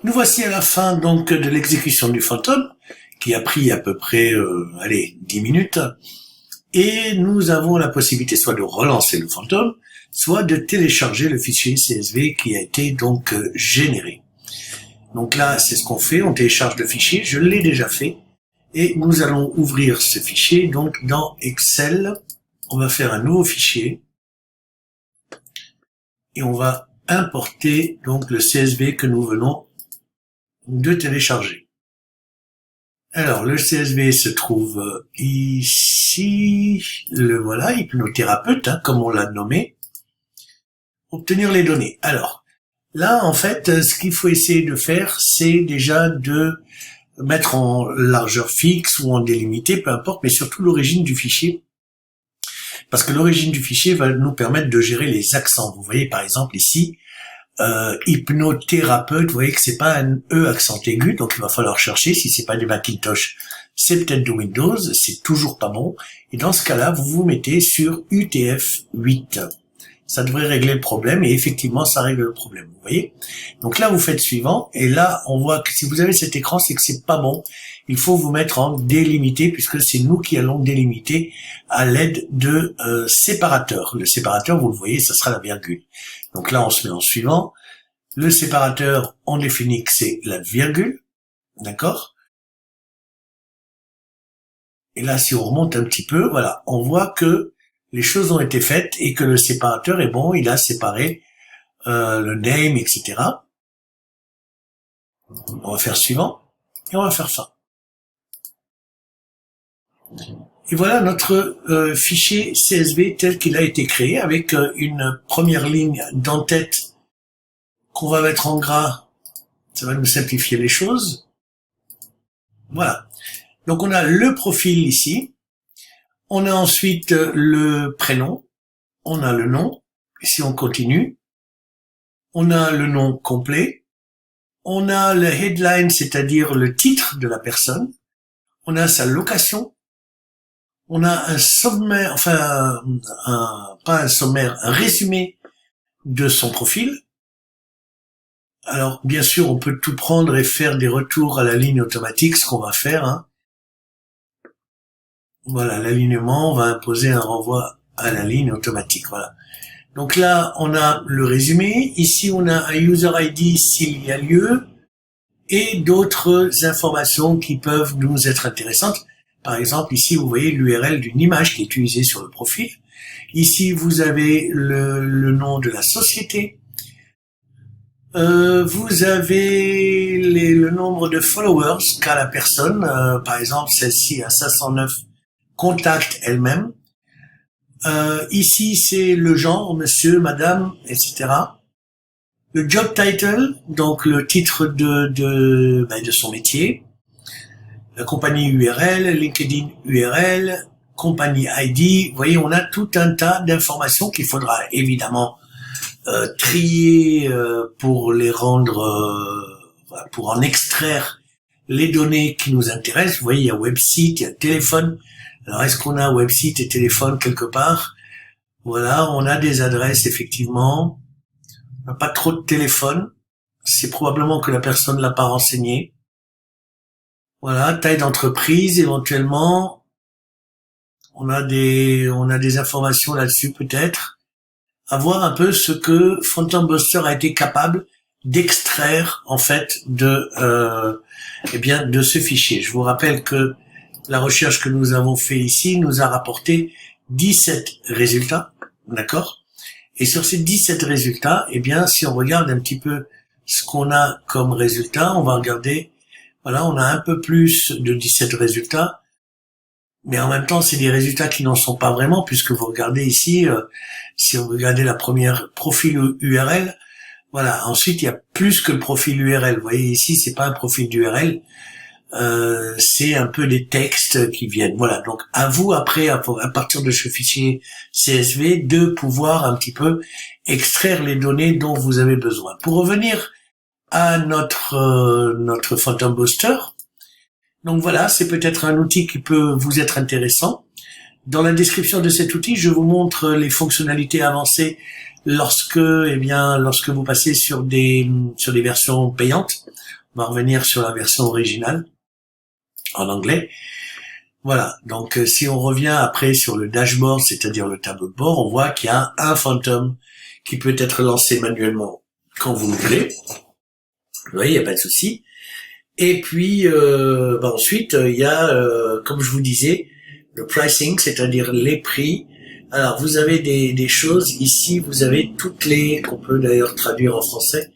Nous voici à la fin donc de l'exécution du fantôme, qui a pris à peu près, 10 minutes, et nous avons la possibilité soit de relancer le fantôme, soit de télécharger le fichier CSV qui a été donc généré. Donc là, c'est ce qu'on fait, on télécharge le fichier, je l'ai déjà fait, et nous allons ouvrir ce fichier donc dans Excel. On va faire un nouveau fichier, et on va importer donc le CSV que nous venons de télécharger. Alors, le CSV se trouve ici, le voilà, hypnothérapeute, comme on l'a nommé. Obtenir les données. Alors, là, en fait, ce qu'il faut essayer de faire, c'est déjà de mettre en largeur fixe ou en délimité, peu importe, mais surtout l'origine du fichier. Parce que l'origine du fichier va nous permettre de gérer les accents. Vous voyez, par exemple, ici, hypnothérapeute, vous voyez que c'est pas un E accent aigu, donc il va falloir chercher. Si c'est pas du Macintosh, c'est peut-être de Windows, c'est toujours pas bon. Et dans ce cas-là, vous vous mettez sur UTF-8. Ça devrait régler le problème, et effectivement, ça règle le problème, vous voyez. Donc là, vous faites suivant, et là, on voit que si vous avez cet écran, c'est que c'est pas bon. Il faut vous mettre en délimité, puisque c'est nous qui allons délimiter à l'aide de séparateur. Le séparateur, vous le voyez, ça sera la virgule. Donc là, on se met en suivant. Le séparateur, on définit que c'est la virgule, d'accord? Et là, si on remonte un petit peu, voilà, on voit que les choses ont été faites et que le séparateur est bon, il a séparé le name, etc. On va faire suivant, et on va faire ça. Et voilà notre fichier CSV tel qu'il a été créé, avec une première ligne d'en-tête qu'on va mettre en gras. Ça va nous simplifier les choses. Voilà. Donc on a le profil ici. On a ensuite le prénom. On a le nom. Et si on continue, on a le nom complet. On a le headline, c'est-à-dire le titre de la personne. On a sa location. On a un sommaire, enfin, pas un sommaire, un résumé de son profil. Alors, bien sûr, on peut tout prendre et faire des retours à la ligne automatique, ce qu'on va faire, hein. Voilà, l'alignement, on va imposer un renvoi à la ligne automatique, voilà. Donc là, on a le résumé. Ici, on a un user ID s'il y a lieu, et d'autres informations qui peuvent nous être intéressantes. Par exemple, ici, vous voyez l'URL d'une image qui est utilisée sur le profil. Ici, vous avez le nom de la société. Vous avez le nombre de followers qu'a la personne. Par exemple, celle-ci a 509 contacts elle-même. Ici, c'est le genre, monsieur, madame, etc. Le job title, donc le titre de son métier. La compagnie URL, LinkedIn URL, compagnie ID. Vous voyez, on a tout un tas d'informations qu'il faudra évidemment trier pour les rendre, pour en extraire les données qui nous intéressent. Vous voyez, il y a website, il y a téléphone. Alors, est-ce qu'on a website et téléphone quelque part? Voilà, on a des adresses, effectivement. On n'a pas trop de téléphone. C'est probablement que la personne l'a pas renseigné. Voilà, taille d'entreprise, éventuellement. On a des informations là-dessus, peut-être. À voir un peu ce que Phantom Buster a été capable d'extraire, en fait, de ce fichier. Je vous rappelle que la recherche que nous avons fait ici nous a rapporté 17 résultats, d'accord? Et sur ces 17 résultats, si on regarde un petit peu ce qu'on a comme résultat, on va regarder. Voilà, on a un peu plus de 17 résultats, mais en même temps, c'est des résultats qui n'en sont pas vraiment, puisque vous regardez ici, si vous regardez la première profil URL, voilà, ensuite il y a plus que le profil URL. Vous voyez ici, c'est pas un profil d'URL, c'est un peu des textes qui viennent. Voilà, donc à vous après, à partir de ce fichier CSV, de pouvoir un petit peu extraire les données dont vous avez besoin. Pour revenir à notre Phantom Buster. Donc voilà, c'est peut-être un outil qui peut vous être intéressant. Dans la description de cet outil, je vous montre les fonctionnalités avancées lorsque vous passez sur des versions payantes. On va revenir sur la version originale en anglais. Voilà, donc si on revient après sur le dashboard, c'est-à-dire le tableau de bord, on voit qu'il y a un Phantom qui peut être lancé manuellement quand vous le voulez. Vous voyez, il n'y a pas de souci. Et puis ensuite, il y a, comme je vous disais, le pricing, c'est-à-dire les prix. Alors, vous avez des choses ici, vous avez toutes les, qu'on peut d'ailleurs traduire en français.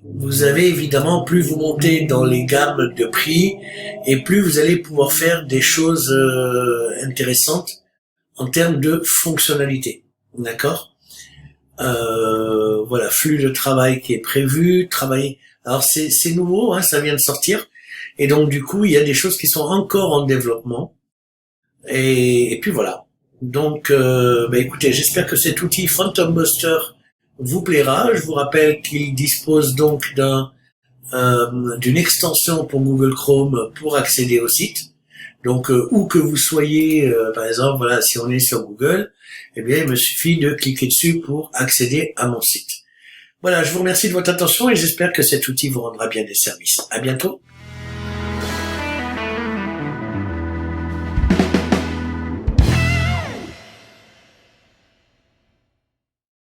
Vous avez évidemment, plus vous montez dans les gammes de prix, et plus vous allez pouvoir faire des choses intéressantes en termes de fonctionnalité. D'accord? Voilà, flux de travail qui est prévu, travailler. Alors c'est nouveau, hein, ça vient de sortir, et donc du coup il y a des choses qui sont encore en développement. Et puis voilà. Donc, écoutez, j'espère que cet outil Phantom Buster vous plaira. Je vous rappelle qu'il dispose donc d'une extension pour Google Chrome pour accéder au site. Donc, où que vous soyez, par exemple, voilà, si on est sur Google, eh bien, il me suffit de cliquer dessus pour accéder à mon site. Voilà, je vous remercie de votre attention et j'espère que cet outil vous rendra bien des services. À bientôt.